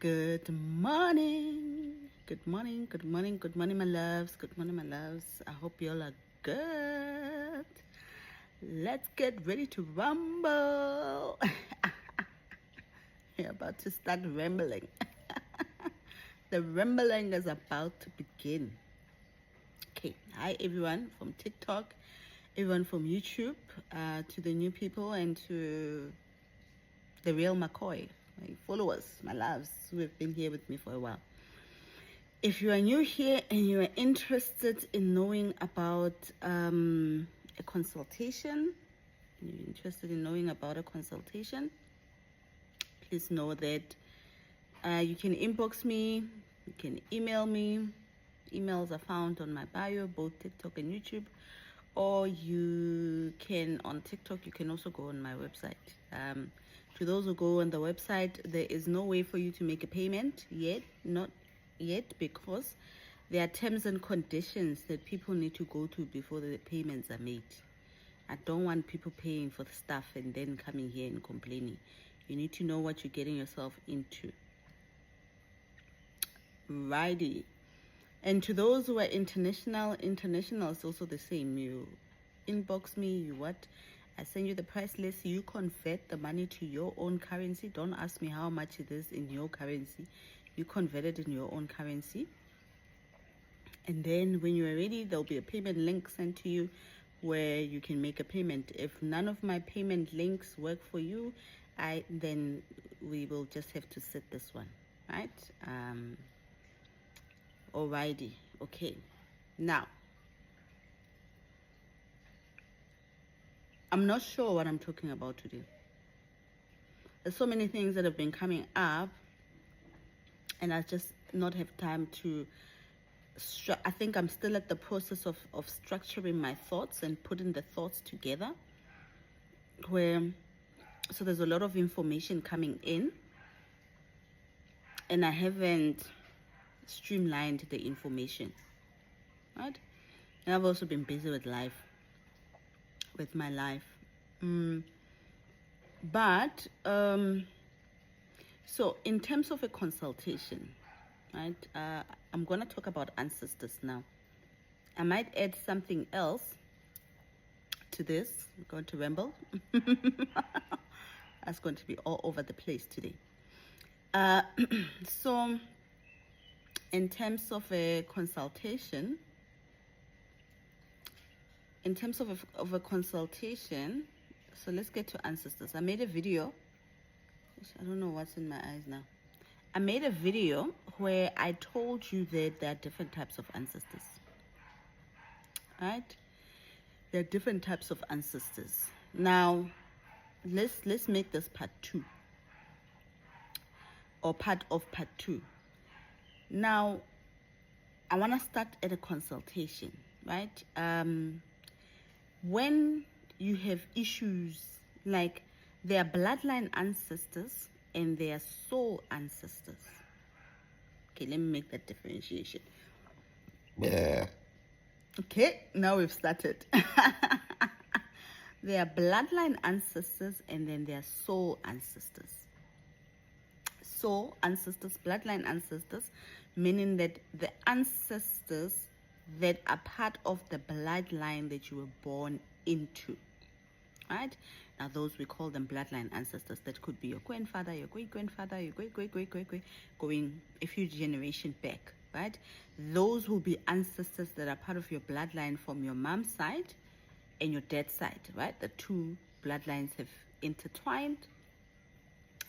Good morning. Good morning. Good morning. Good morning, my loves. Good morning, my loves. I hope you all are good. Let's get ready to rumble. You're about to start rambling. The rambling is about to begin. Okay. Hi, everyone from TikTok, everyone from YouTube, to the new people and to the real McCoy, my followers, my loves who have been here with me for a while. If you are new here and you are interested in knowing about a consultation, please know that you can inbox me, you can email me. Emails are found on my bio, both TikTok and YouTube. Or you can, on TikTok, you can also go on my website. To those who go on the website, there is no way for you to make a payment yet, not yet, because there are terms and conditions that people need to go to before the payments are made. I don't want people paying for the stuff and then coming here and complaining. You need to know what you're getting yourself into. Righty. And to those who are international is also the same. You inbox me, I send you the price list, you convert the money to your own currency. Don't ask me how much it is in your currency. You convert it in your own currency. And then when you are ready, there'll be a payment link sent to you where you can make a payment. If none of my payment links work for you, then we will just have to set this one, right? Alrighty, okay. Now, I'm not sure what I'm talking about today. There's so many things that have been coming up, and I just not have time to. I think I'm still at the process of structuring my thoughts and putting the thoughts together. So there's a lot of information coming in, and I haven't streamlined the information, right? And I've also been busy with my life. But so in terms of a consultation, right, I'm going to talk about ancestors now. I might add something else to this. I'm going to ramble. That's going to be all over the place today. So in terms of a consultation, so let's get to ancestors. I made a video. I don't know what's in my eyes now. I made a video where I told you that there are different types of ancestors. Right? There are different types of ancestors. Now, let's make this part 2. Or part of part 2. Now, I want to start at a consultation, right? When you have issues like there are bloodline ancestors and there are soul ancestors. Okay, let me make that differentiation. Yeah. Okay, now we've started. There are bloodline ancestors and then there are soul ancestors. Soul ancestors, bloodline ancestors, meaning that the ancestors that are part of the bloodline that you were born into, right? Now those, we call them bloodline ancestors. That could be your grandfather, your great-grandfather, your great-great-great-great, going a few generations back, right? Those will be ancestors that are part of your bloodline from your mom's side and your dad's side, right? The two bloodlines have intertwined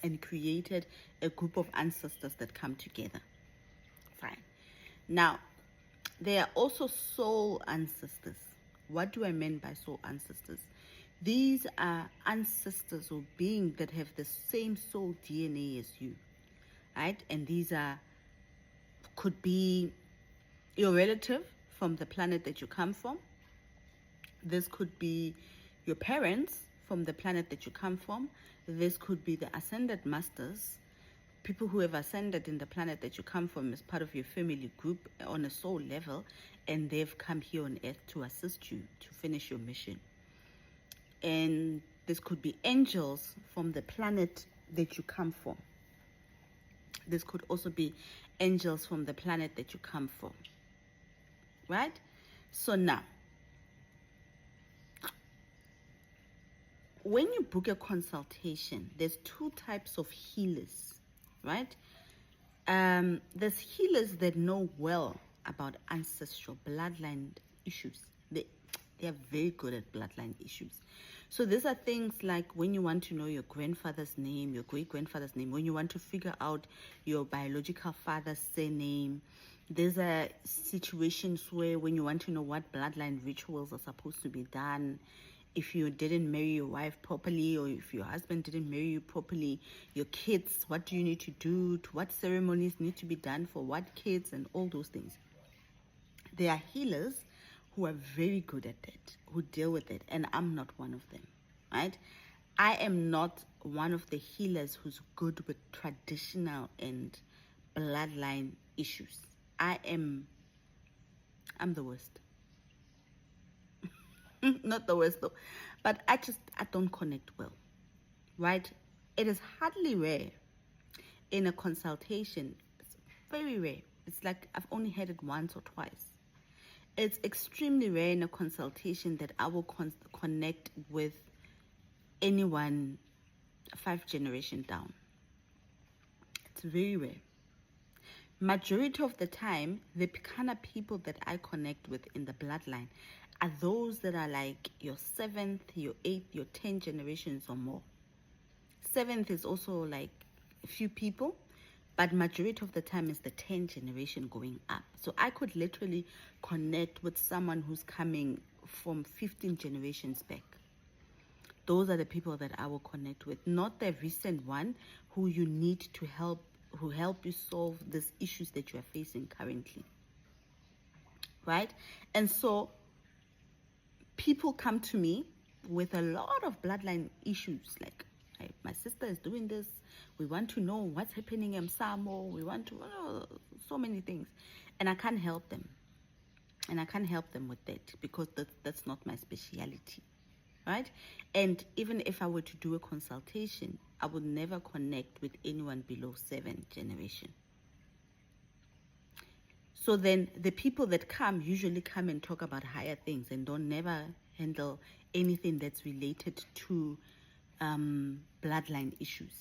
and created a group of ancestors that come together. Fine. Now, there are also soul ancestors. What do I mean by soul ancestors? These are ancestors or beings that have the same soul DNA as you, right? And these could be your relative from the planet that you come from. This could be your parents from the planet that you come from. This could be the ascended masters, people who have ascended in the planet that you come from as part of your family group on a soul level, and they've come here on earth to assist you to finish your mission. And this could be angels from the planet that you come from. This could also be angels from the planet that you come from, right? So now, when you book a consultation, there's two types of healers, right? There's healers that know well about ancestral bloodline issues. They are very good at bloodline issues. So these are things like when you want to know your grandfather's name, your great-grandfather's name, when you want to figure out your biological father's surname. These are situations where when you want to know what bloodline rituals are supposed to be done, if you didn't marry your wife properly, or if your husband didn't marry you properly, your kids, what do you need to do, to what ceremonies need to be done for what kids, and all those things. There are healers who are very good at it, who deal with it, and I'm not one of them, right? I am not one of the healers who's good with traditional and bloodline issues. I'm the worst. Not the worst though, but I don't connect well, right? It is hardly rare in a consultation. It's very rare. It's like I've only had it once or twice. It's extremely rare in a consultation that I will connect with anyone 5 generations down. It's very rare. Majority of the time, the kind of people that I connect with in the bloodline are those that are like your 7th, your 8th, your 10 generations or more. 7th is also like a few people, but majority of the time is the 10 generation going up. So I could literally connect with someone who's coming from 15 generations back. Those are the people that I will connect with, not the recent one who you need to help, who help you solve these issues that you are facing currently, right? And so people come to me with a lot of bloodline issues, like my sister is doing this, we want to know what's happening in Samo, we want to so many things, and I can't help them. And I can't help them with that because that's not my speciality, right? And even if I were to do a consultation, I would never connect with anyone below 7th generation. So then the people that come usually come and talk about higher things and don't never handle anything that's related to bloodline issues.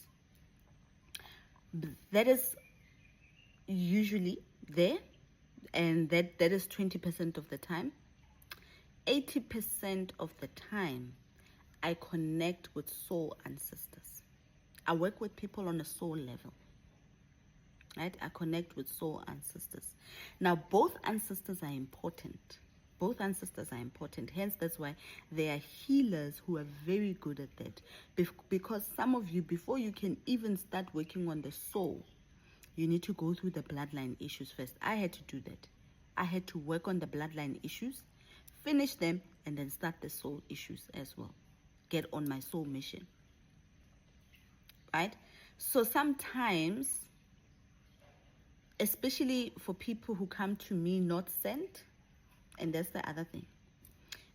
That is usually there, and that is 20% of the time. 80% of the time, I connect with soul ancestors. I work with people on a soul level, right? I connect with soul ancestors. Now, both ancestors are important. Both ancestors are important. Hence, that's why there are healers who are very good at that. Because some of you, before you can even start working on the soul, you need to go through the bloodline issues first. I had to do that. I had to work on the bloodline issues, finish them, and then start the soul issues as well. Get on my soul mission, right? So sometimes, especially for people who come to me not sent, and that's the other thing,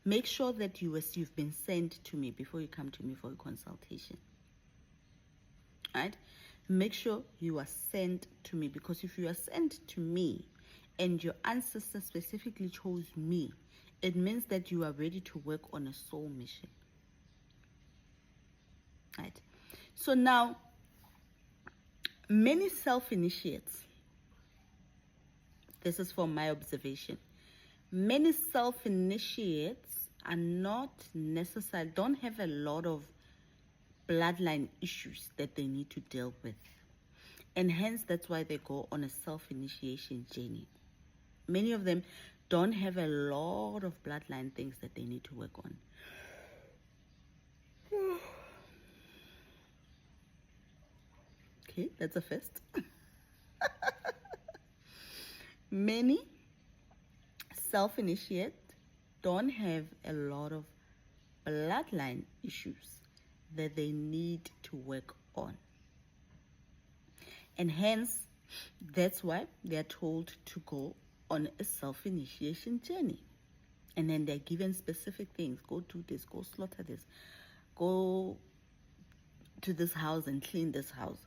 make sure that you've been sent to me before you come to me for a consultation, right? Make sure you are sent to me, because if you are sent to me and your ancestor specifically chose me, it means that you are ready to work on a soul mission, right? So now, many self-initiates, this is from my observation, many self-initiates are not necessarily, don't have a lot of bloodline issues that they need to deal with. And hence, that's why they go on a self-initiation journey. Many of them don't have a lot of bloodline things that they need to work on. Okay, that's a first. Many self-initiate don't have a lot of bloodline issues that they need to work on. And hence, that's why they're told to go on a self-initiation journey. And then they're given specific things. Go do this, go slaughter this, go to this house and clean this house.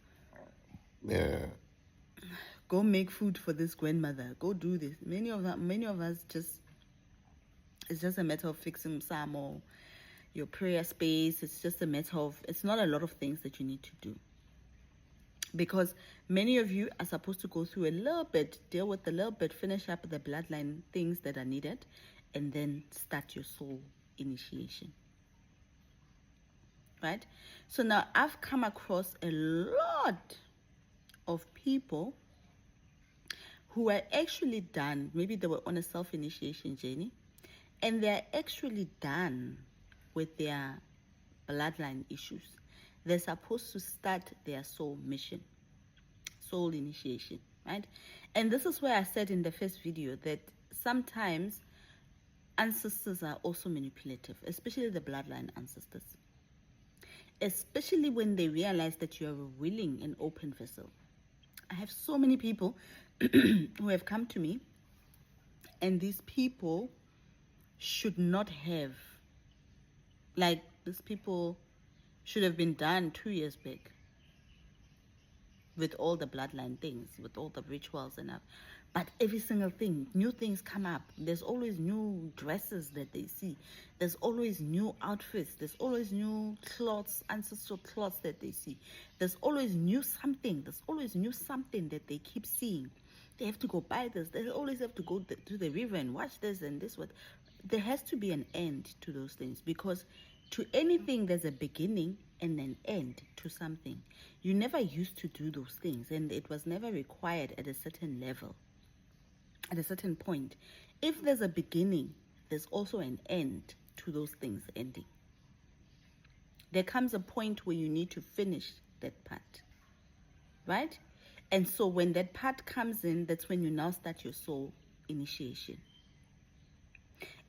Yeah. go make food for this grandmother, go do this. Many of us just, it's just a matter of fixing some or your prayer space. It's just a matter of, it's not a lot of things that you need to do, because many of you are supposed to go through a little bit, deal with a little bit, finish up the bloodline things that are needed, and then start your soul initiation. Right? So now I've come across a lot of people who are actually done, maybe they were on a self-initiation journey, and they're actually done with their bloodline issues. They're supposed to start their soul mission, soul initiation, right? And this is where I said in the first video that sometimes ancestors are also manipulative, especially the bloodline ancestors, especially when they realize that you are a willing and open vessel. I have so many people who have come to me, and these people should not have, like, these people should have been done 2 years back with all the bloodline things, with all the rituals and that. But every single thing, new things come up. There's always new dresses that they see. There's always new outfits. There's always new clothes, ancestral clothes that they see. There's always new something. There's always new something that they keep seeing. They have to go buy this. They always have to go to the river and watch this and this. What? There has to be an end to those things, because to anything there's a beginning and an end to something. You never used to do those things, and it was never required at a certain level, at a certain point. If there's a beginning, there's also an end to those things ending. There comes a point where you need to finish that part, right? And so when that part comes in, that's when you now start your soul initiation.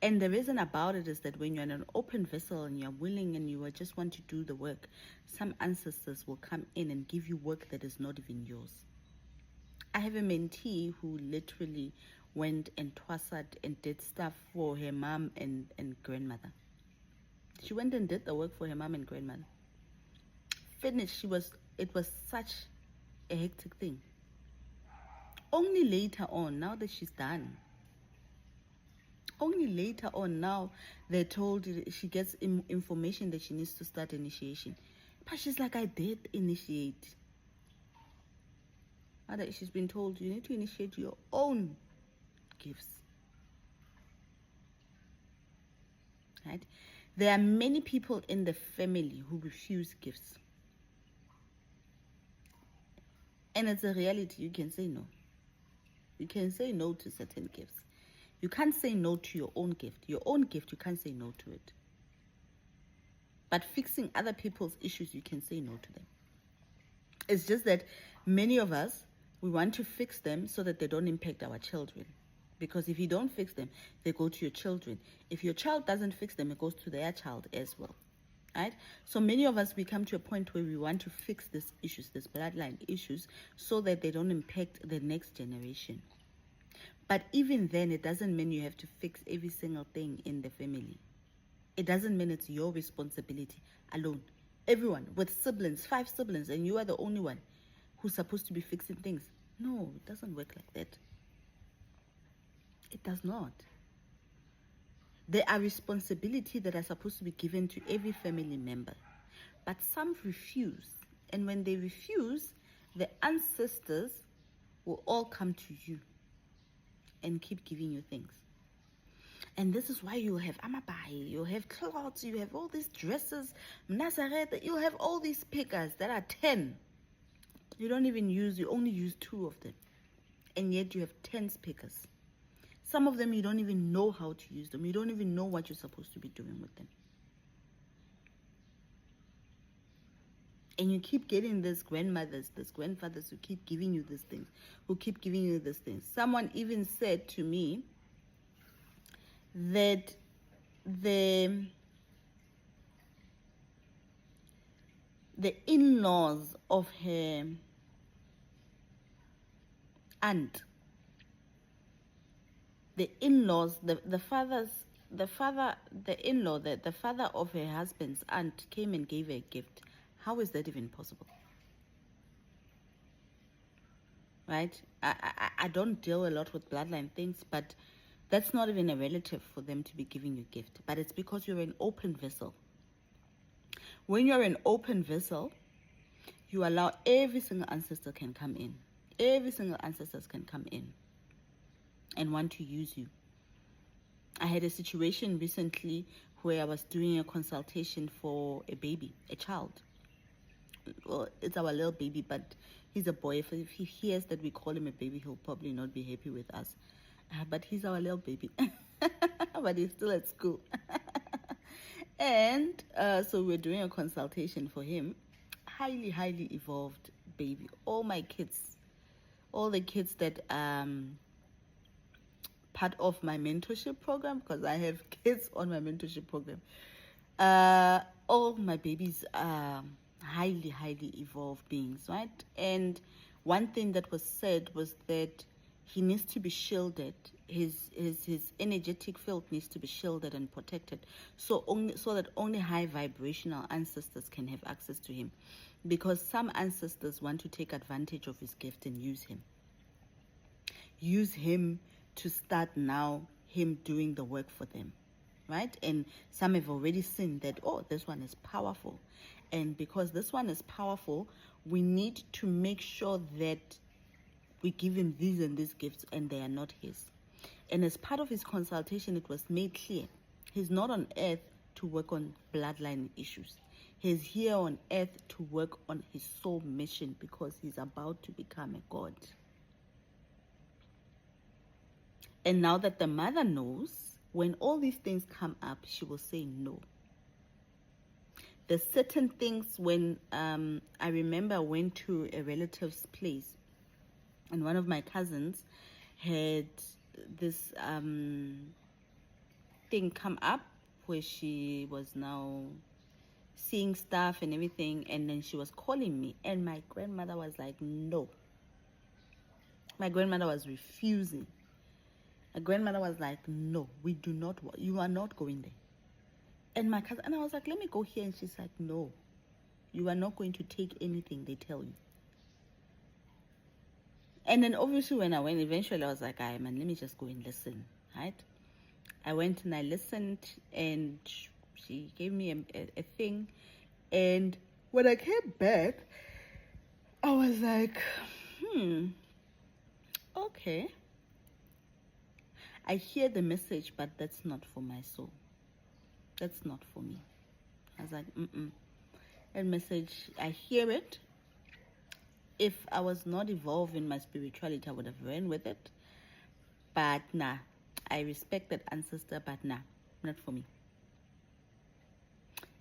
And the reason about it is that when you're in an open vessel and you're willing and you just want to do the work, some ancestors will come in and give you work that is not even yours. I have a mentee who literally went and twassed and did stuff for her mom and grandmother. She went and did the work for her mom and grandmother. Finished. It was such a hectic thing. Only later on, now that she's done, only later on now they told her she gets information that she needs to start initiation. But she's like, I did initiate. She's been told you need to initiate your own gifts. Right? There are many people in the family who refuse gifts. And it's a reality. You can say no. You can say no to certain gifts. You can't say no to your own gift. Your own gift, you can't say no to it. But fixing other people's issues, you can say no to them. It's just that many of us, we want to fix them so that they don't impact our children. Because if you don't fix them, they go to your children. If your child doesn't fix them, it goes to their child as well. Right? So many of us, we come to a point where we want to fix these issues, these bloodline issues, so that they don't impact the next generation. But even then, it doesn't mean you have to fix every single thing in the family. It doesn't mean it's your responsibility alone. Everyone with siblings, 5 siblings, and you are the only one who's supposed to be fixing things. No, it doesn't work like that. It does not. There are responsibilities that are supposed to be given to every family member. But some refuse. And when they refuse, the ancestors will all come to you and keep giving you things. And this is why you have amabai, you have clothes, you have all these dresses, Nazareth, you have all these pickers that are 10. You don't even use, you only use 2 of them. And yet you have 10 pickers. Some of them you don't even know how to use them. You don't even know what you're supposed to be doing with them. And you keep getting these grandmothers, these grandfathers who keep giving you these things, who keep giving you these things. Someone even said to me that the in-laws of her aunt, the in-laws, the in-law, the father of her husband's aunt came and gave her a gift. How is that even possible? right? I don't deal a lot with bloodline things, but that's not even a relative for them to be giving you gift. But it's because you're an open vessel. When you're an open vessel, you allow every single ancestor can come in. Every single ancestors can come in and want to use you. I had a situation recently where I was doing a consultation for a baby, a child. Well, it's our little baby, but he's a boy. If he hears that we call him a baby, he'll probably not be happy with us. But he's our little baby. But he's still at school. And so we're doing a consultation for him. Highly, highly evolved baby. All my kids, all the kids that part of my mentorship program, because I have kids on my mentorship program. All my babies are highly, highly evolved beings, right? And one thing that was said was that he needs to be shielded. His energetic field needs to be shielded and protected, so that only high vibrational ancestors can have access to him, because some ancestors want to take advantage of his gift and use him to start now him doing the work for them, right? And some have already seen that, oh, this one is powerful, and because this one is powerful, we need to make sure that we give him these and these gifts, and they are not his. And as part of his consultation, it was made clear he's not on earth to work on bloodline issues. He's here on earth to work on his soul mission, because he's about to become a god. And now that the mother knows, when all these things come up, she will say no. There's certain things when I remember I went to a relative's place, and one of my cousins had this thing come up where she was now seeing stuff and everything, and then she was calling me, and my grandmother was like, no. My grandmother was refusing. My grandmother was like, no, we do not, you are not going there. And my cousin, and I was like, let me go here, and she's like, no, you are not going to take anything they tell you. And then obviously when I went, eventually I was like, all right, man, let me just go and listen, right? I went and I listened, and she gave me a thing. And when I came back, I was like, okay. I hear the message, but that's not for my soul. That's not for me. I was like, that message, I hear it. If I was not evolved in my spirituality, I would have ran with it. But nah, I respect that ancestor, but nah, not for me.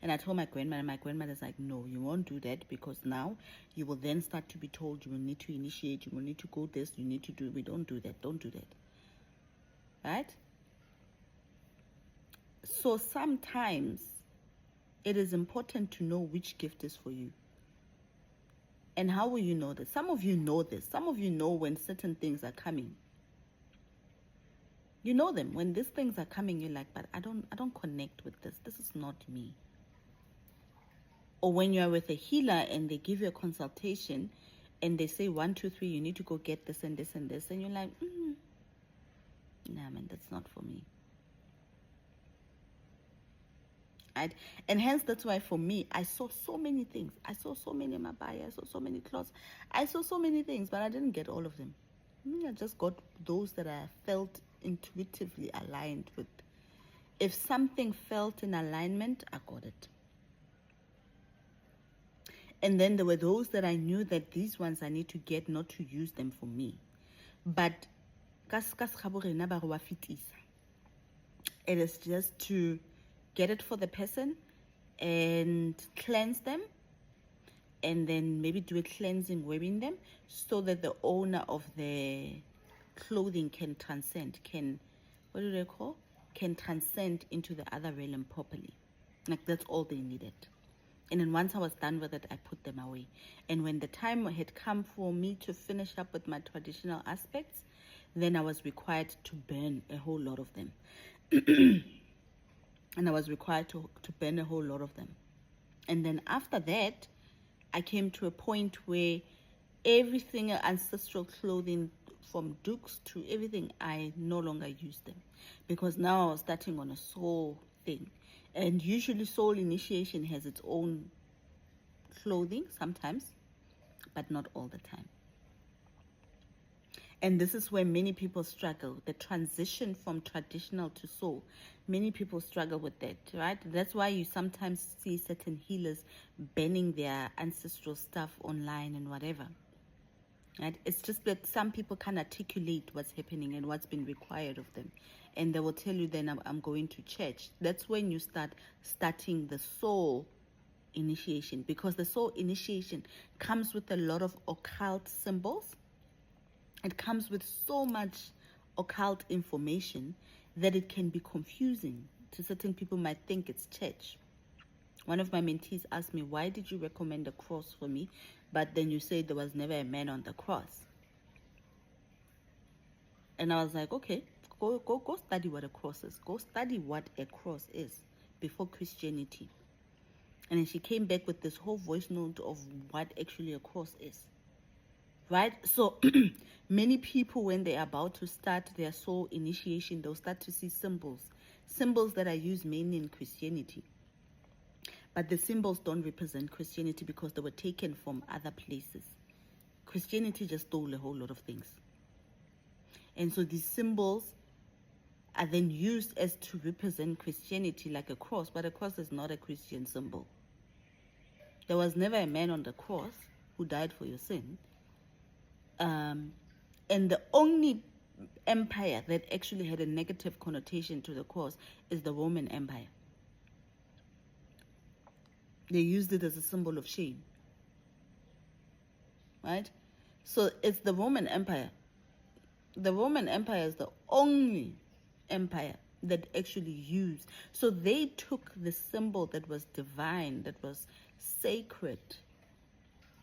And I told my grandmother's like, no, you won't do that, because now you will then start to be told you will need to initiate, you will need to go this, you need to do, we don't do that, don't do that. Right? So sometimes it is important to know which gift is for you. And how will you know this? Some of you know this. Some of you know when certain things are coming. You know them. When these things are coming, you're like, but I don't connect with this. This is not me. Or when you're with a healer and they give you a consultation and they say 1, 2, 3, you need to go get this and this and this, and you're like, nah, man, that's not for me. Right? And hence that's why for me, I saw so many things. I saw so many mabaya, I saw so many clothes, I saw so many things, but I didn't get all of them. I just got those that I felt intuitively aligned with. If something felt in alignment, I got it. And then there were those that I knew that these ones I need to get, not to use them for me. But it is just to get it for the person and cleanse them, and then maybe do a cleansing wearing them, so that the owner of the clothing can transcend, can transcend into the other realm properly. Like, that's all they needed. And then once I was done with it, I put them away. And when the time had come for me to finish up with my traditional aspects, then I was required to burn a whole lot of them. And I was required to burn a whole lot of them. And then after that, I came to a point where everything ancestral clothing, from dukes to everything, I no longer use them, because now I was starting on a soul thing. And usually soul initiation has its own clothing sometimes, but not all the time. And this is where many people struggle, the transition from traditional to soul. Many people struggle with that, right? That's why you sometimes see certain healers banning their ancestral stuff online and whatever. Right? It's just that some people can't articulate what's happening and what's been required of them. And they will tell you, then I'm going to church. That's when you starting the soul initiation, because the soul initiation comes with a lot of occult symbols. It comes with so much occult information that it can be confusing. To certain people might think it's church. One of my mentees asked me, why did you recommend a cross for me, but then you said there was never a man on the cross? And I was like, okay, go study what a cross is. Go study what a cross is before Christianity. And then she came back with this whole voice note of what actually a cross is. Right? So many people, when they're about to start their soul initiation, they'll start to see symbols that are used mainly in Christianity. But the symbols don't represent Christianity because they were taken from other places. Christianity just stole a whole lot of things. And so these symbols are then used as to represent Christianity, like a cross, but a cross is not a Christian symbol. There was never a man on the cross who died for your sin. And the only empire that actually had a negative connotation to the cross is the Roman Empire. They used it as a symbol of shame. Right? So it's the Roman Empire. The Roman Empire is the only empire that actually used. So they took the symbol that was divine, that was sacred,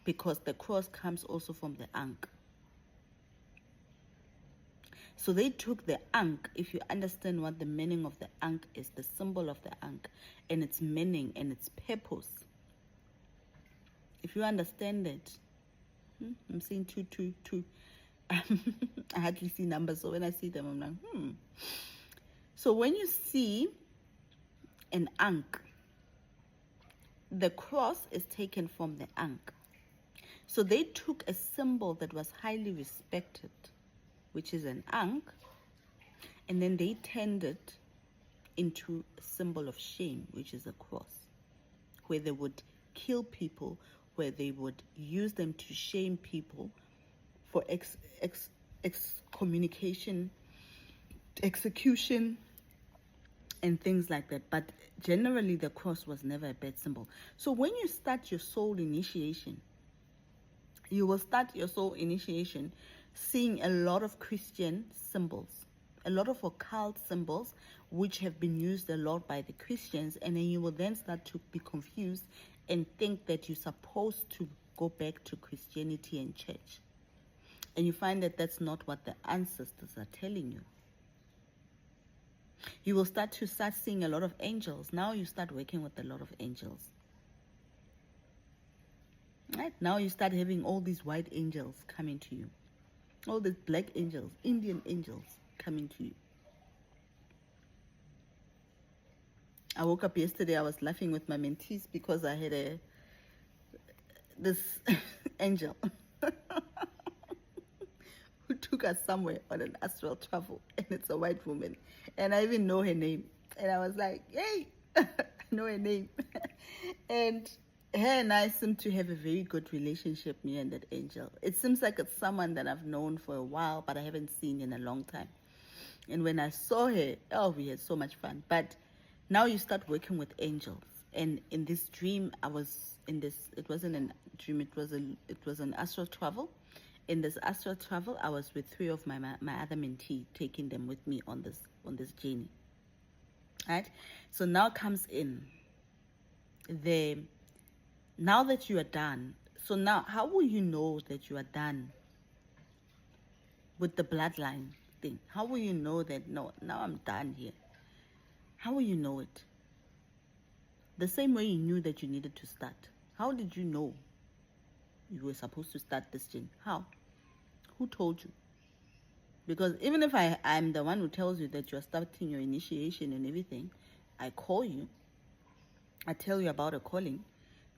because the cross comes also from the ankh. So they took the ankh, if you understand what the meaning of the ankh is, the symbol of the ankh, and its meaning and its purpose. If you understand it, I'm seeing two. I hardly see numbers, so when I see them, I'm like, So when you see an ankh, the cross is taken from the ankh. So they took a symbol that was highly respected, which is an ankh, and then they turned it into a symbol of shame, which is a cross, where they would kill people, where they would use them to shame people for excommunication, execution, and things like that. But generally, the cross was never a bad symbol. So when you start your soul initiation, you will start your soul initiation seeing a lot of Christian symbols, a lot of occult symbols, which have been used a lot by the Christians, and then you will then start to be confused and think that you're supposed to go back to Christianity and church. And you find that that's not what the ancestors are telling you. You will start seeing a lot of angels. Now you start working with a lot of angels. Right? Now you start having all these white angels coming to you. All these black angels, Indian angels coming to you. I woke up yesterday, I was laughing with my mentees because I had this angel who took us somewhere on an astral travel, and it's a white woman, and I even know her name. And I was like, yay, I know her name. And her and I seem to have a very good relationship, me and that angel. It seems like it's someone that I've known for a while, but I haven't seen in a long time. And when I saw her, we had so much fun. But now you start working with angels. And in this dream, I was in this, it wasn't a dream, it was an astral travel. In this astral travel, I was with 3 of my other mentees, taking them with me on this journey. Right? So now comes in now that you are done. So now, how will you know that you are done with the bloodline thing? How will you know that, no, now I'm done here? How will you know it? The same way you knew that you needed to start. How did you know? you were supposed to start this journey. How? Who told you? Because even if I'm the one who tells you that you're starting your initiation and everything, I call you, I tell you about a calling,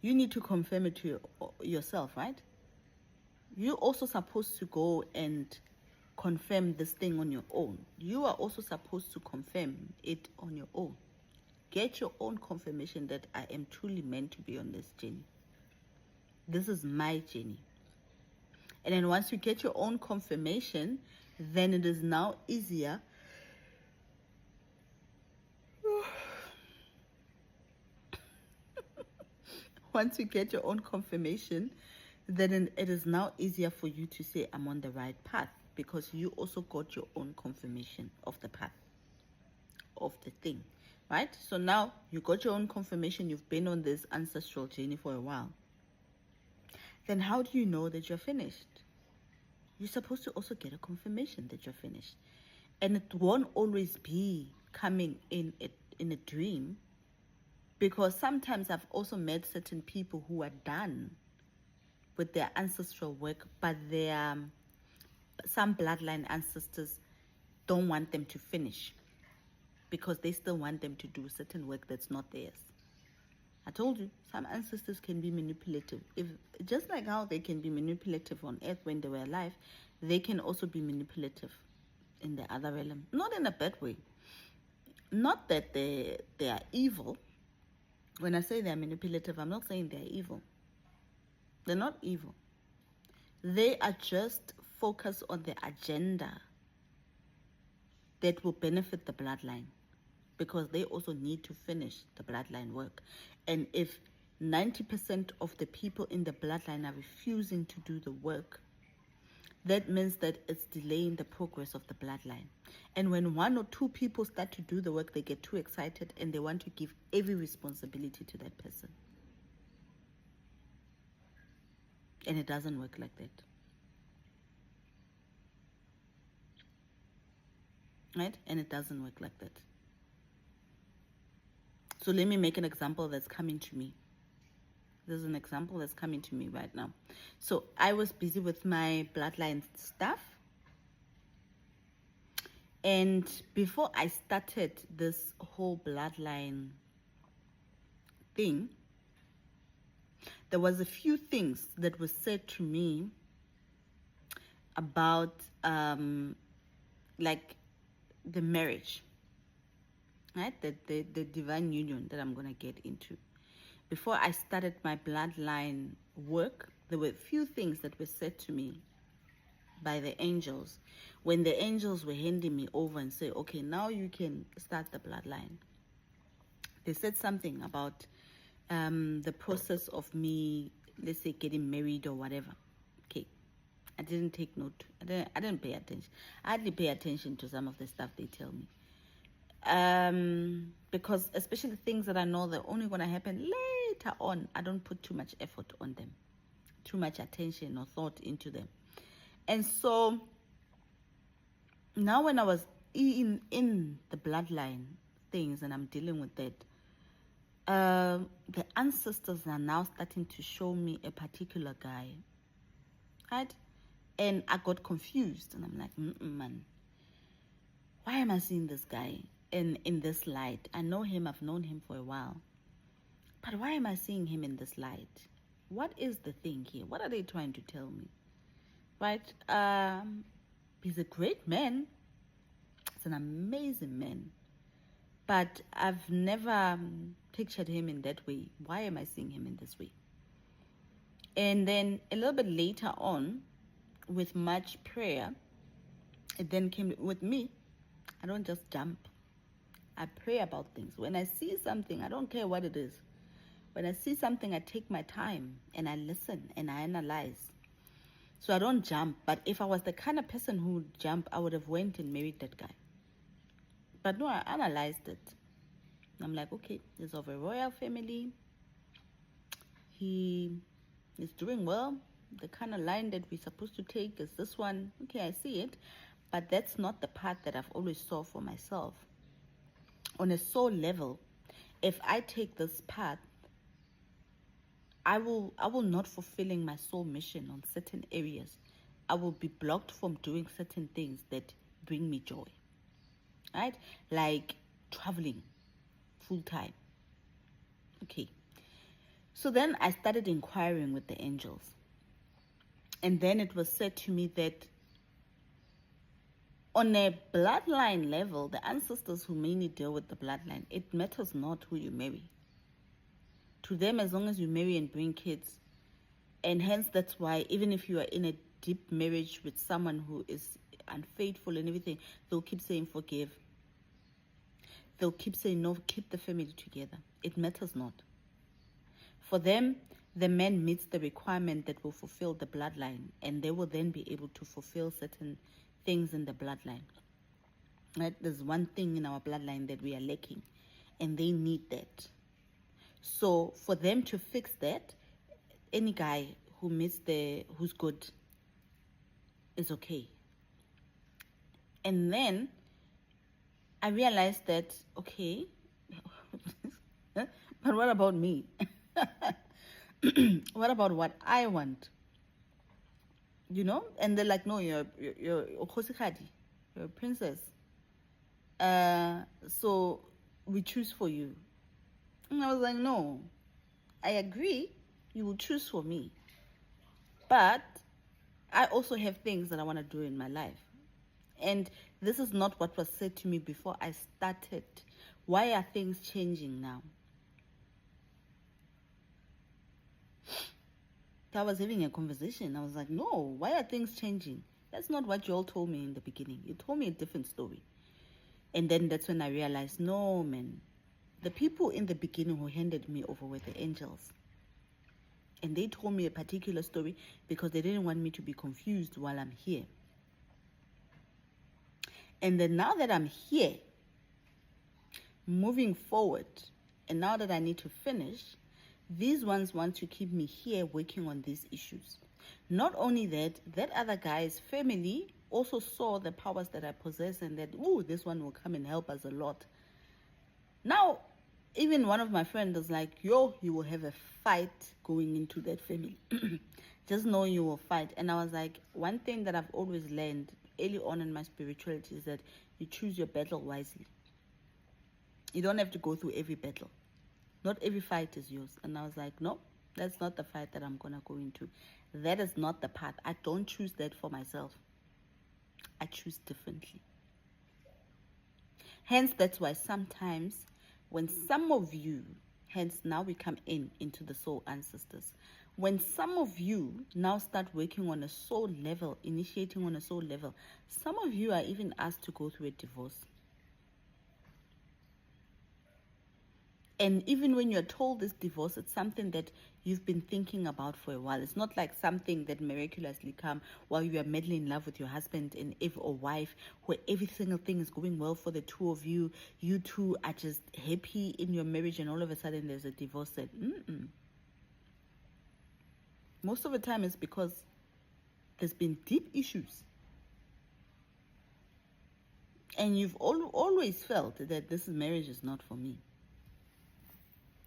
you need to confirm it to yourself, right? You're also supposed to go and confirm this thing on your own. You are also supposed to confirm it on your own. Get your own confirmation that I am truly meant to be on this journey. This is my journey. And then once you get your own confirmation, then it is now easier once you get your own confirmation, then it is now easier for you to say, I'm on the right path, because you also got your own confirmation of the path, of the thing, right? So now you got your own confirmation, you've been on this ancestral journey for a while. Then how do you know that you're finished? You're supposed to also get a confirmation that you're finished. And it won't always be coming in a dream, because sometimes I've also met certain people who are done with their ancestral work, but some bloodline ancestors don't want them to finish because they still want them to do certain work that's not theirs. I told you, some ancestors can be manipulative. Just like how they can be manipulative on earth when they were alive, they can also be manipulative in the other realm. Not in a bad way. Not that they are evil. When I say they're manipulative, I'm not saying they're evil. They're not evil. They are just focused on the agenda that will benefit the bloodline, because they also need to finish the bloodline work. And if 90% of the people in the bloodline are refusing to do the work, that means that it's delaying the progress of the bloodline. And when 1 or 2 people start to do the work, they get too excited and they want to give every responsibility to that person. And it doesn't work like that. Right? And it doesn't work like that. So let me make an example that's coming to me. There's an example that's coming to me right now. So I was busy with my bloodline stuff. And before I started this whole bloodline thing, there was a few things that were said to me about like the marriage, right? The divine union that I'm going to get into. Before I started my bloodline work, there were a few things that were said to me by the angels. When the angels were handing me over and say, okay, now you can start the bloodline. They said something about the process of me, let's say, getting married or whatever. Okay. I didn't take note. I didn't pay attention. I hardly pay attention to some of the stuff they tell me. Because especially things that I know they're only going to happen later on, I don't put too much effort on them, too much attention or thought into them. And so now when I was in the bloodline things and I'm dealing with that, the ancestors are now starting to show me a particular guy, right? And I got confused and I'm like, man, why am I seeing this guy in this light? I know him, I've known him for a while, but why am I seeing him in this light? What is the thing here? What are they trying to tell me? Right? He's a great man. He's an amazing man. But I've never pictured him in that way. Why am I seeing him in this way? And then a little bit later on, with much prayer, it then came with me. I don't just jump. I pray about things. When I see something, I don't care what it is. When I see something, I take my time and I listen and I analyze. So I don't jump. But if I was the kind of person who would jump, I would have went and married that guy. But no, I analyzed it. I'm like, okay, he's of a royal family. He is doing well. The kind of line that we're supposed to take is this one. Okay, I see it. But that's not the path that I've always saw for myself. On a soul level, if I take this path, I will not fulfilling my soul mission on certain areas. I will be blocked from doing certain things that bring me joy. Right? Like traveling full time. Okay. So then I started inquiring with the angels. And then it was said to me that on a bloodline level, the ancestors who mainly deal with the bloodline, it matters not who you marry. To them, as long as you marry and bring kids, and hence that's why even if you are in a deep marriage with someone who is unfaithful and everything, they'll keep saying forgive. They'll keep saying no, keep the family together. It matters not. For them, the man meets the requirement that will fulfill the bloodline, and they will then be able to fulfill certain things in the bloodline. Right? There's one thing in our bloodline that we are lacking, and they need that. So for them to fix that, any guy who meets who's good is okay. And then I realized that, okay, but what about me? What about what I want? You know? And they're like, no, you're a Khosikadi, you're a princess. So we choose for you. And I was like, no, I agree, you will choose for me. But I also have things that I want to do in my life. And this is not what was said to me before I started. Why are things changing now? I was having a conversation. I was like, no, why are things changing? That's not what you all told me in the beginning. You told me a different story. And then that's when I realized, no, man. The people in the beginning who handed me over were the angels. And they told me a particular story because they didn't want me to be confused while I'm here. And then now that I'm here, moving forward, and now that I need to finish, these ones want to keep me here working on these issues. Not only that, that other guy's family also saw the powers that I possess and that, this one will come and help us a lot. Now, even one of my friends was like, you will have a fight going into that family. Just know you will fight. And I was like, one thing that I've always learned early on in my spirituality is that you choose your battle wisely. You don't have to go through every battle. Not every fight is yours. And I was like, no, that's not the fight that I'm going to go into. That is not the path. I don't choose that for myself. I choose differently. Hence, that's why sometimes when some of you, hence now we come into the soul ancestors. When some of you now start working on a soul level, initiating on a soul level, some of you are even asked to go through a divorce. And even when you're told this divorce, it's something that you've been thinking about for a while. It's not like something that miraculously come while you are madly in love with your husband and or wife, where every single thing is going well for the two of you. You two are just happy in your marriage, and all of a sudden there's a divorce. That most of the time it's because there's been deep issues. And you've always felt that this marriage is not for me.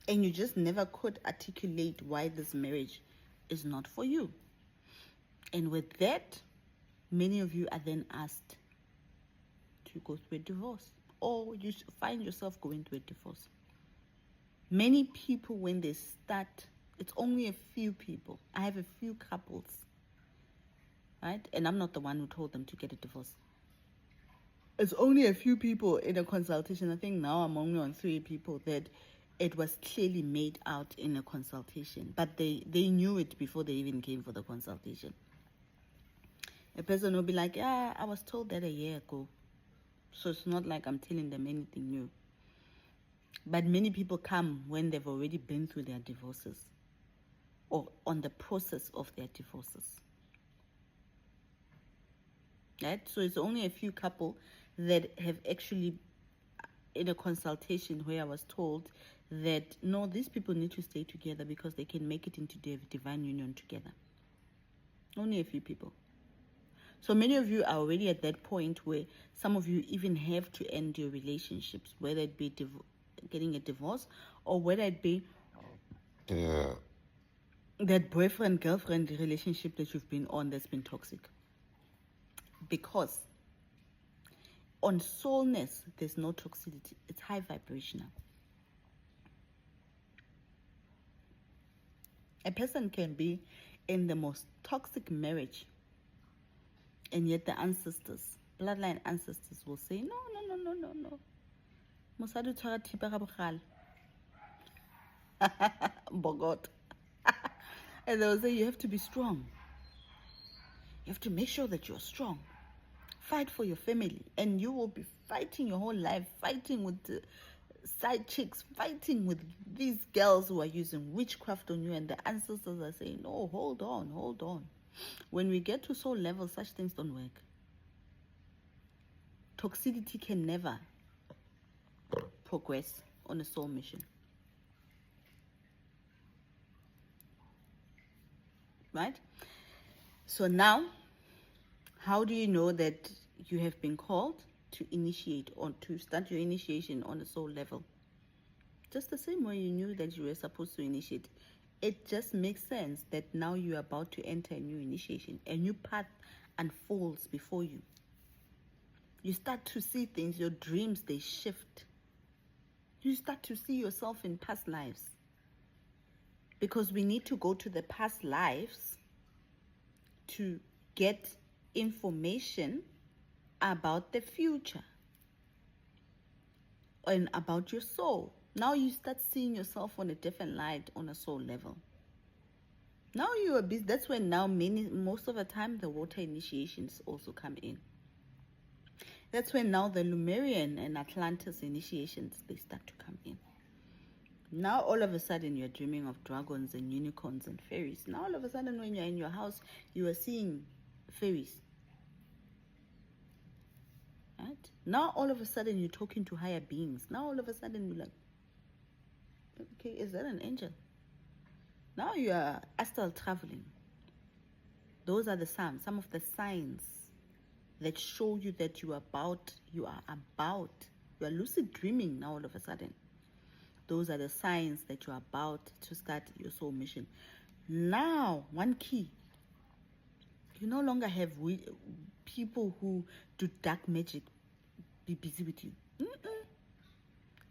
And you just never could articulate why this marriage is not for you. And with that, many of you are then asked to go through a divorce. Or you find yourself going through a divorce. Many people, when they start, it's only a few people. I have a few couples. Right? And I'm not the one who told them to get a divorce. It's only a few people in a consultation. I think now I'm only on 3 people that it was clearly made out in a consultation, but they knew it before they even came for the consultation. A person will be like, yeah, I was told that a year ago. So it's not like I'm telling them anything new. But many people come when they've already been through their divorces or on the process of their divorces. Right? So it's only a few couple that have actually, in a consultation where I was told that, no, these people need to stay together because they can make it into their divine union together. Only a few people. So many of you are already at that point where some of you even have to end your relationships, whether it be getting a divorce or whether it be that boyfriend-girlfriend relationship that you've been on that's been toxic. Because on soulness, there's no toxicity. It's high vibrational. A person can be in the most toxic marriage, and yet the ancestors, bloodline ancestors, will say, no, no, no, no, no, no. Mosadi tshwara thipa ka bogale. Bogot. And they will say, you have to be strong. You have to make sure that you're strong. Fight for your family. And you will be fighting your whole life, fighting with the side chicks, fighting with these girls who are using witchcraft on you. And the ancestors are saying, oh, hold on, hold on. When we get to soul level, such things don't work. Toxicity can never progress on a soul mission. Right? So now, how do you know that you have been called to initiate or to start your initiation on a soul level? Just the same way you knew that you were supposed to initiate. It just makes sense that now you're about to enter a new initiation. A new path unfolds before you. You start to see things, your dreams, they shift. You start to see yourself in past lives. Because we need to go to the past lives to get information about the future and about your soul. Now you start seeing yourself on a different light on a soul level. Now you are busy. That's when now most of the time the water initiations also come in. That's when now the Lemurian and Atlantis initiations, they start to come in. Now all of a sudden you're dreaming of dragons and unicorns and fairies. Now all of a sudden when you're in your house, you are seeing fairies. Right? Now all of a sudden you're talking to higher beings. Now all of a sudden you're like, okay, is that an angel? Now you are astral traveling. Those are some of the signs that show you that you are lucid dreaming now all of a sudden. Those are the signs that you're about to start your soul mission. Now, one key, you no longer have people who do dark magic be busy with you.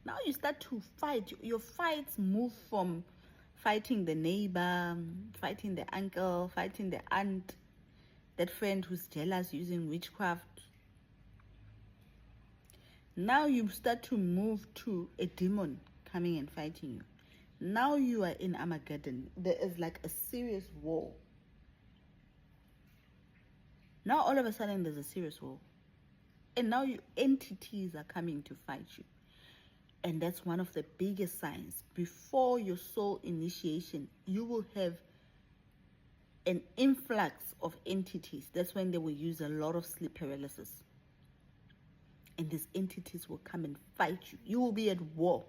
Now you start to fight. Your fights move from fighting the neighbor, fighting the uncle, fighting the aunt, that friend who's jealous using witchcraft. Now you start to move to a demon coming and fighting you. Now you are in Armageddon. There is like a serious war. Now all of a sudden there's a serious war. And now entities are coming to fight you. And that's one of the biggest signs. Before your soul initiation, you will have an influx of entities. That's when they will use a lot of sleep paralysis. And these entities will come and fight you. You will be at war.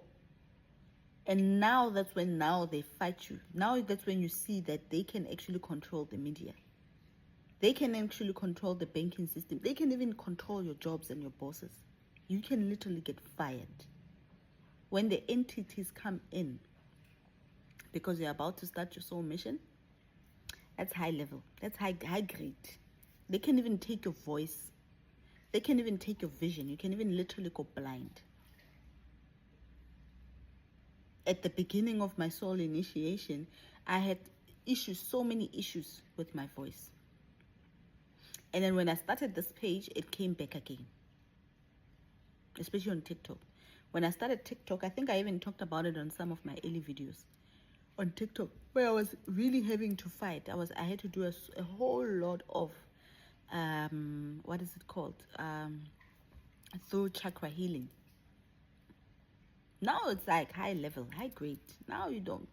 And now that's when they fight you. Now that's when you see that they can actually control the media. They can actually control the banking system. They can even control your jobs and your bosses. You can literally get fired. When the entities come in, because you're about to start your soul mission, that's high level. That's high grade. They can even take your voice. They can even take your vision. You can even literally go blind. At the beginning of my soul initiation, I had so many issues with my voice. And then when I started this page, it came back again. Especially on TikTok. When I started TikTok, I think I even talked about it on some of my early videos on TikTok, where I was really having to fight. I had to do a whole lot of, what is it called? Through chakra healing. Now it's like high level, high grade. Now you don't.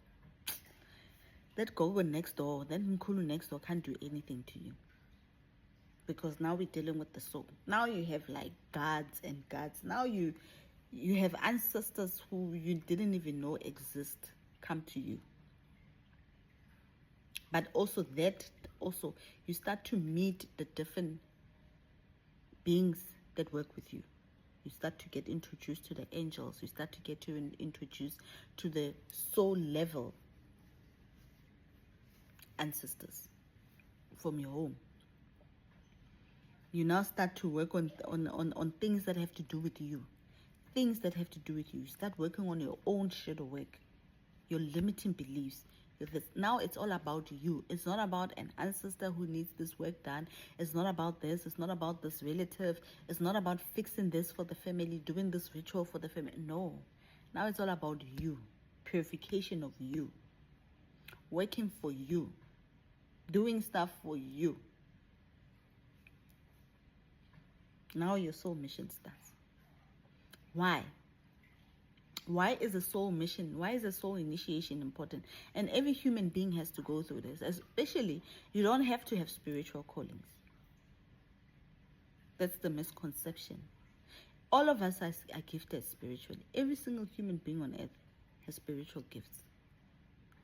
That Gogo next door, that Mkulu next door can't do anything to you. Because now we're dealing with the soul. Now you have like gods and gods. Now you have ancestors who you didn't even know exist come to you. But also you start to meet the different beings that work with you. You start to get introduced to the angels. You start to get introduced to the soul level. ancestors from your home. You now start to work on things that have to do with you. Things that have to do with you. You start working on your own shadow work, your limiting beliefs. Now it's all about you. It's not about an ancestor who needs this work done. It's not about this. It's not about this relative. It's not about fixing this for the family, doing this ritual for the family. No. Now it's all about you. Purification of you. Working for you. Doing stuff for you. Now your soul mission starts. Why? Why is a soul mission, why is a soul initiation important? And every human being has to go through this. Especially, you don't have to have spiritual callings. That's the misconception. All of us are gifted spiritually. Every single human being on earth has spiritual gifts.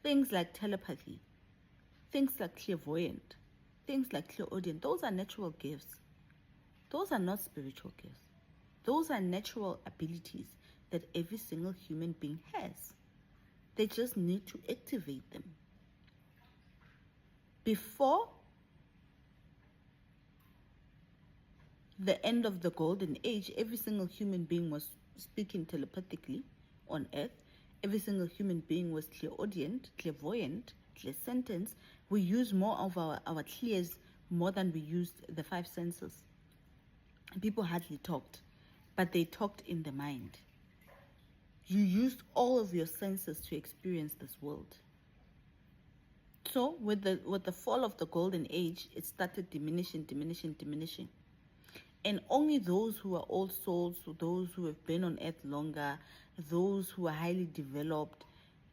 Things like telepathy, things like clairvoyant, things like clairaudient, those are natural gifts. Those are not spiritual gifts. Those are natural abilities that every single human being has. They just need to activate them. Before the end of the golden age, every single human being was speaking telepathically on earth. Every single human being was clairaudient, clairvoyant, clairsentient. We use more of our clairs more than we used the five senses. People hardly talked, but they talked in the mind. You used all of your senses to experience this world. So with the fall of the golden age, it started diminishing. And only those who are old souls, those who have been on earth longer, those who are highly developed,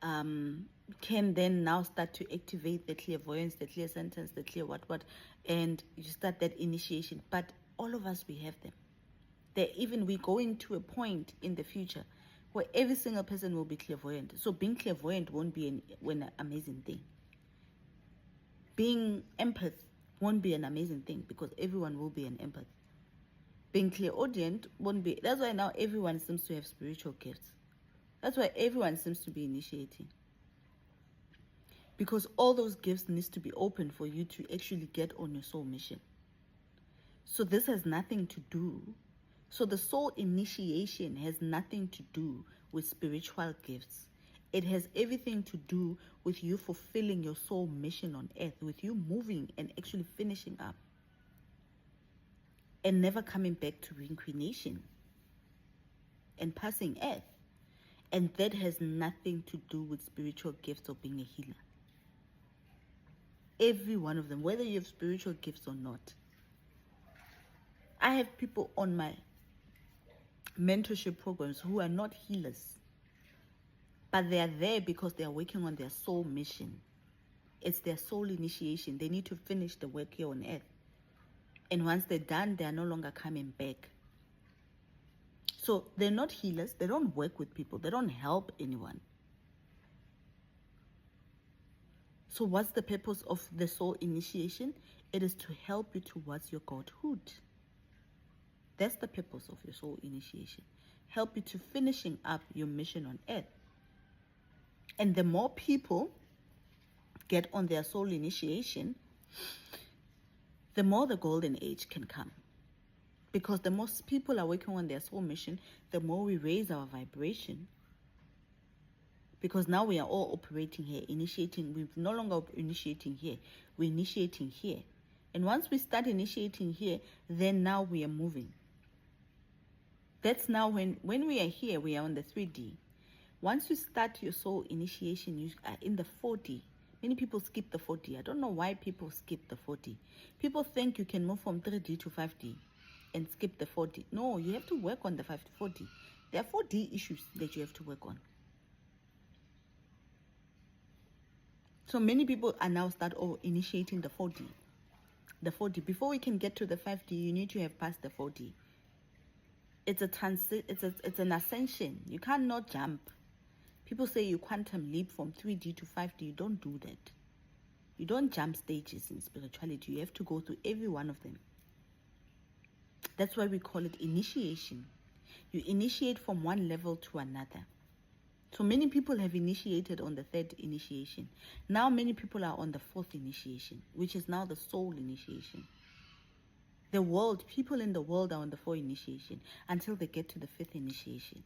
can then now start to activate the clairvoyance, the clairsentience, the clear what, and you start that initiation. But all of us, we have them. We're going to a point in the future where every single person will be clairvoyant. So being clairvoyant won't be an amazing thing. Being empath won't be an amazing thing because everyone will be an empath. Being clairaudient won't be. That's why now everyone seems to have spiritual gifts. That's why everyone seems to be initiating. Because all those gifts needs to be open for you to actually get on your soul mission. So this has nothing to do. So the soul initiation has nothing to do with spiritual gifts. It has everything to do with you fulfilling your soul mission on earth, with you moving and actually finishing up and never coming back to reincarnation and passing earth. And that has nothing to do with spiritual gifts or being a healer. Every one of them, whether you have spiritual gifts or not. I have people on my mentorship programs who are not healers, but they are there because they are working on their soul mission. It's their soul initiation. They need to finish the work here on earth. And once they're done, they are no longer coming back. So they're not healers. They don't work with people. They don't help anyone. So what's the purpose of the soul initiation? It is to help you towards your godhood. That's the purpose of your soul initiation. Help you to finishing up your mission on earth. And the more people get on their soul initiation, the more the golden age can come. Because the most people are working on their soul mission, the more we raise our vibration. Because now we are all operating here, initiating. We're no longer initiating here. We're initiating here. And once we start initiating here, then now we are moving. That's now when we are here, we are on the 3D. Once you start your soul initiation, you are in the 4D. Many people skip the 4D. I don't know why people skip the 4D. People think you can move from 3D to 5D and skip the 4D. No, you have to work on the 5 to 4D. There are 4D issues that you have to work on. So many people are now initiating the 4D. The 4D. Before we can get to the 5D, you need to have passed the 4D. It's an ascension. You cannot jump. People say you quantum leap from 3D to 5D. You don't do that. You don't jump stages in spirituality. You have to go through every one of them. That's why we call it initiation. You initiate from one level to another. So many people have initiated on the third initiation. Now many people are on the fourth initiation, which is now the soul initiation. The world, people in the world are on the fourth initiation until they get to the fifth initiation.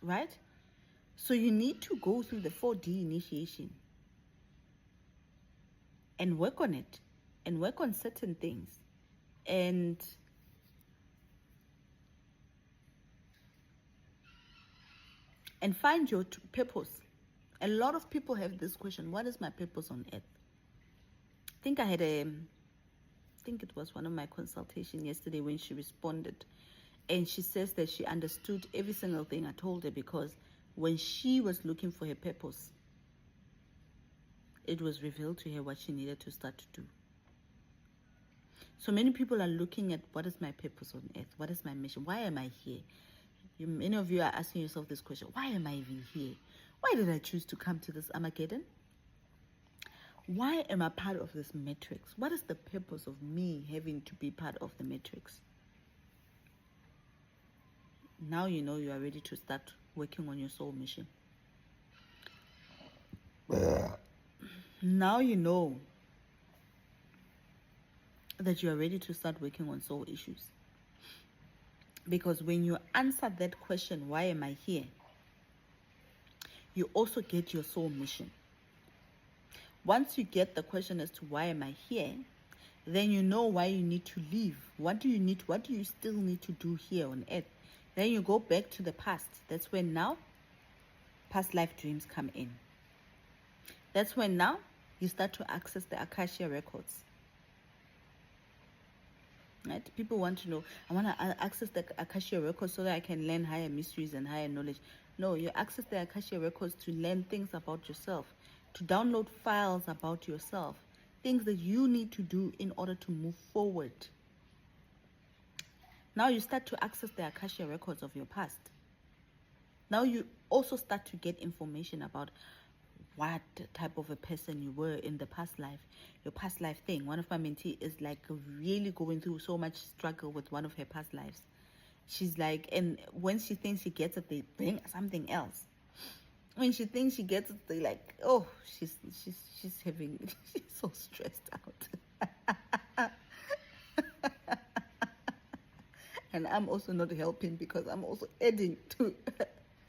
Right? So you need to go through the 4D initiation and work on it and work on certain things and find your purpose. A lot of people have this question: what is my purpose on earth? I think it was one of my consultation yesterday when she responded, and she says that she understood every single thing I told her, because when she was looking for her purpose, it was revealed to her what she needed to start to do. So many people are looking at, what is my purpose on earth? What is my mission? Why am I here? Many of you are asking yourself this question: why am I even here? Why did I choose to come to this Armageddon? Why am I part of this matrix? What is the purpose of me having to be part of the matrix? Now you know you are ready to start working on your soul mission. Now you know that you are ready to start working on soul issues. Because when you answer that question, why am I here? You also get your soul mission. Once you get the question as to why am I here, then you know why you need to leave. What do you still need to do here on earth? Then you go back to the past. That's when now past life dreams come in. That's when now you start to access the Akasha records. Right? People want to know, I want to access the Akasha records so that I can learn higher mysteries and higher knowledge. No, you access the Akasha records to learn things about yourself, to download files about yourself, things that you need to do in order to move forward. Now you start to access the Akasha records of your past. Now you also start to get information about what type of a person you were in the past life, your past life thing. One of my mentees is like really going through so much struggle with one of her past lives. She's like, and when she thinks she gets it, they bring something else. When she thinks she gets it, they like, oh, she's having, she's so stressed out. And I'm also not helping, because I'm also adding to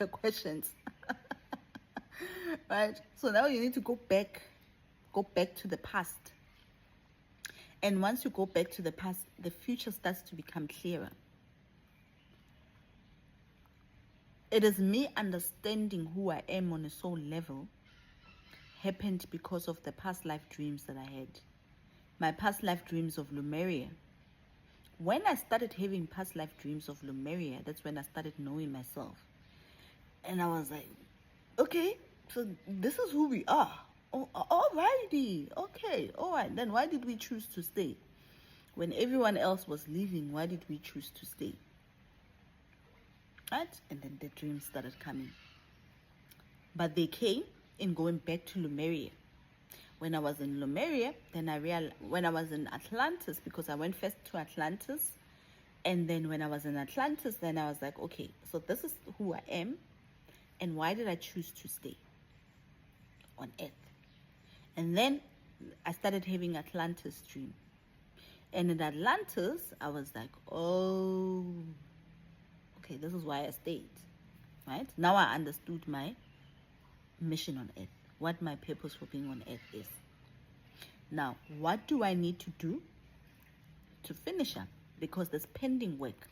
her questions. Right? So now you need to go back to the past. And once you go back to the past, the future starts to become clearer. It is me understanding who I am on a soul level happened because of the past life dreams that I had. My past life dreams of Lemuria. When I started having past life dreams of Lemuria, that's when I started knowing myself. And I was like, okay, so this is who we are. Oh, alrighty. Okay, all right. Then why did we choose to stay? When everyone else was leaving, why did we choose to stay? Right? And then the dreams started coming. But they came in going back to Lemuria. When I was in Lemuria, then I realized, when I was in Atlantis, because I went first to Atlantis, and then when I was in Atlantis, then I was like, okay, so this is who I am, and why did I choose to stay on Earth? And then I started having Atlantis dream. And in Atlantis, I was like, oh, okay, this is why I stayed, right? Now I understood my mission on Earth, what my purpose for being on Earth is. Now, what do I need to do to finish up? Because there's pending work.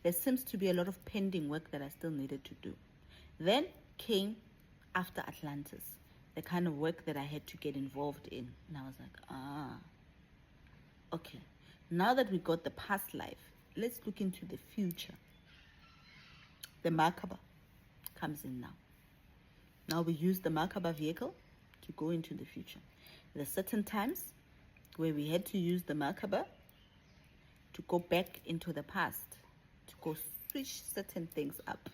There seems to be a lot of pending work that I still needed to do. Then came, after Atlantis, the kind of work that I had to get involved in. And I was like, okay. Now that we got the past life, let's look into the future. The Merkaba comes in now. Now we use the Merkaba vehicle to go into the future. There are certain times where we had to use the Merkaba to go back into the past, to go switch certain things up,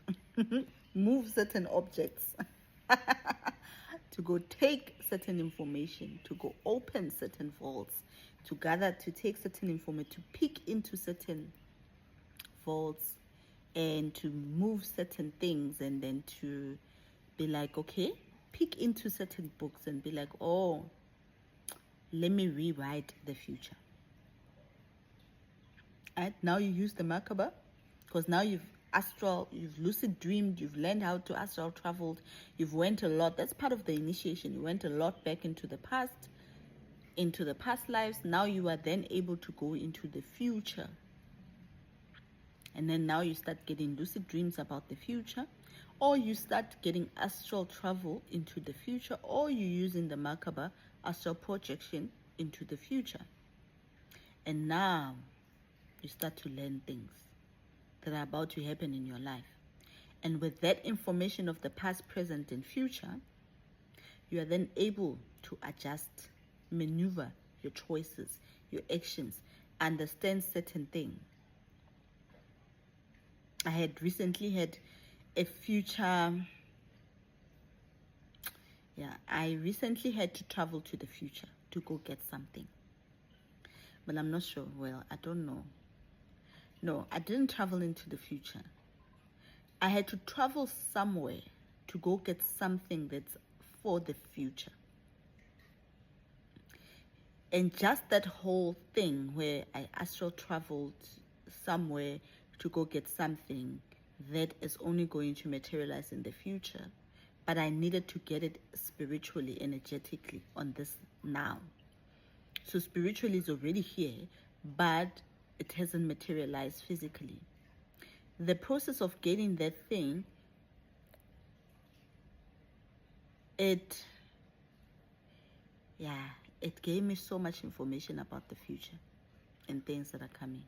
move certain objects, to go take certain information, to go open certain vaults, to gather, to take certain information, to peek into certain vaults, and to move certain things, and then to be like, okay, peek into certain books and be like, oh, let me rewrite the future. And now you use the Merkaba, because now you've lucid dreamed, you've learned how to astral traveled, you've went a lot. That's part of the initiation. You went a lot back into the past lives. Now you are then able to go into the future. And then now you start getting lucid dreams about the future, or you start getting astral travel into the future, or you're using the Merkaba astral projection into the future. And now you start to learn things that are about to happen in your life. And with that information of the past, present, and future, you are then able to adjust, maneuver your choices, your actions, understand certain things. I had recently had a future, I recently had to travel to the future to go get something. But I'm not sure. Well, I don't know. No, I didn't travel into the future. I had to travel somewhere to go get something that's for the future. And just that whole thing where I astral traveled somewhere to go get something that is only going to materialize in the future, but I needed to get it spiritually, energetically on this now. So spiritually is already here, but it hasn't materialized physically. The process of getting that thing, it gave me so much information about the future and things that are coming.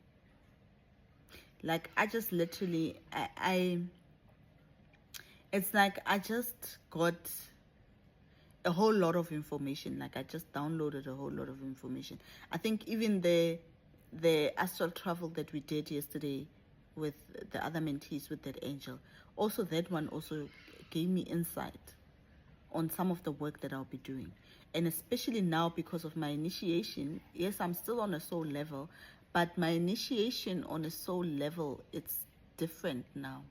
Like, I just literally, it's like I just got a whole lot of information. Like, I just downloaded a whole lot of information. I think even the astral travel that we did yesterday with the other mentees, with that angel, also that one also gave me insight on some of the work that I'll be doing. And especially now, because of my initiation, yes, I'm still on a soul level, but my initiation on a soul level, it's different now.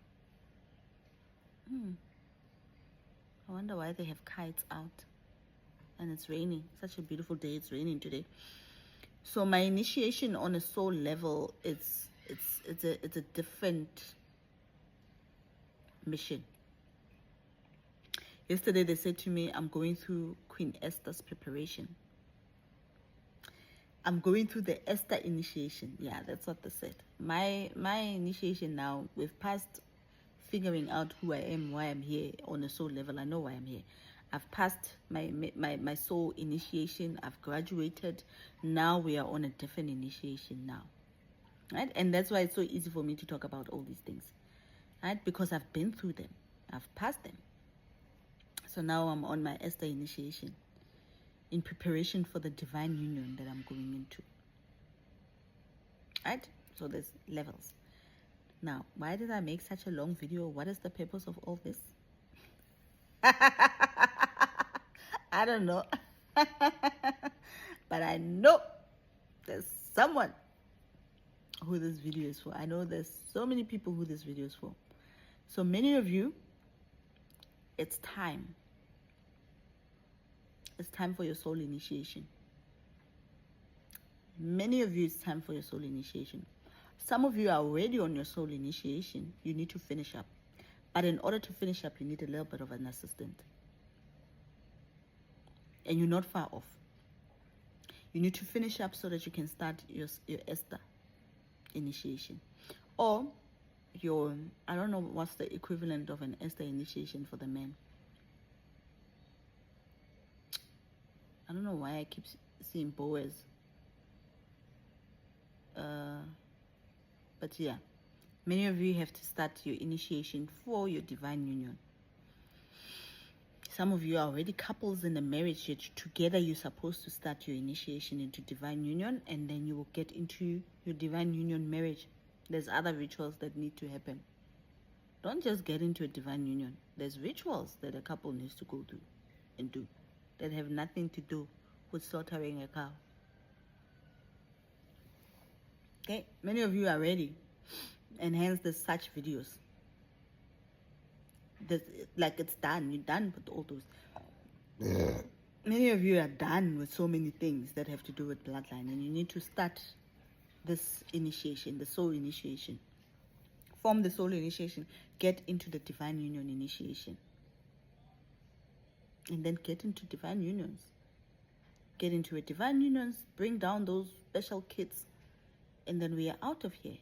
I wonder why they have kites out. And it's raining. Such a beautiful day. It's raining today. So my initiation on a soul level, it's a different mission. Yesterday they said to me, I'm going through Queen Esther's preparation. I'm going through the Esther initiation. Yeah, that's what they said. My initiation now, we've passed figuring out who I am, why I'm here on a soul level. I know why I'm here. I've passed my soul initiation. I've graduated. Now we are on a different initiation now. Right? And that's why it's so easy for me to talk about all these things. Right? Because I've been through them. I've passed them. So now I'm on my Esther initiation in preparation for the divine union that I'm going into. Right? So there's levels. Now, why did I make such a long video? What is the purpose of all this? I don't know. But I know there's someone who this video is for. I know there's so many people who this video is for. So many of you, it's time. It's time for your soul initiation. Many of you, it's time for your soul initiation. Some of you are already on your soul initiation. You need to finish up. But in order to finish up, you need a little bit of an assistant. And you're not far off. You need to finish up so that you can start your Esther initiation. Or your, I don't know what's the equivalent of an Esther initiation for the men. I don't know why I keep seeing Boaz. But yeah, many of you have to start your initiation for your divine union. Some of you are already couples in a marriage, yet together you're supposed to start your initiation into divine union, and then you will get into your divine union marriage. There's other rituals that need to happen. Don't just get into a divine union. There's rituals that a couple needs to go through and do that have nothing to do with slaughtering a cow. Okay, many of you are ready. And hence there's such videos. There's, like, it's done. You're done with all those. Many of you are done with so many things that have to do with bloodline, and you need to start this initiation, the soul initiation. Form the soul initiation, get into the divine union initiation, and then get into divine unions. Get into a divine unions, bring down those special kids, and then we are out of here.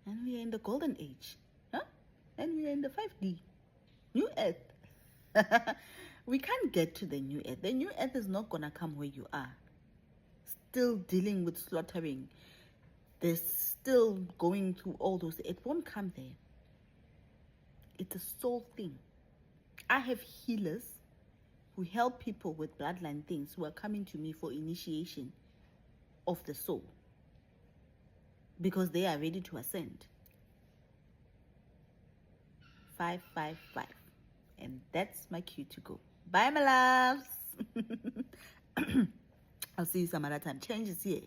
And we are in the golden age. Huh? And we are in the 5D. New earth. We can't get to the new earth. The new earth is not going to come where you are. Still dealing with slaughtering. They're still going through all those. It won't come there. It's a soul thing. I have healers who help people with bloodline things who are coming to me for initiation of the soul, because they are ready to ascend. 555. And that's my cue to go. Bye, my loves. I'll see you some other time. Change is here.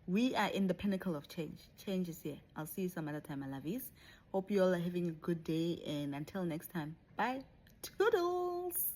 We are in the pinnacle of change. Change is here. I'll see you some other time, my lovies. Hope you all are having a good day. And until next time, bye. Toodles.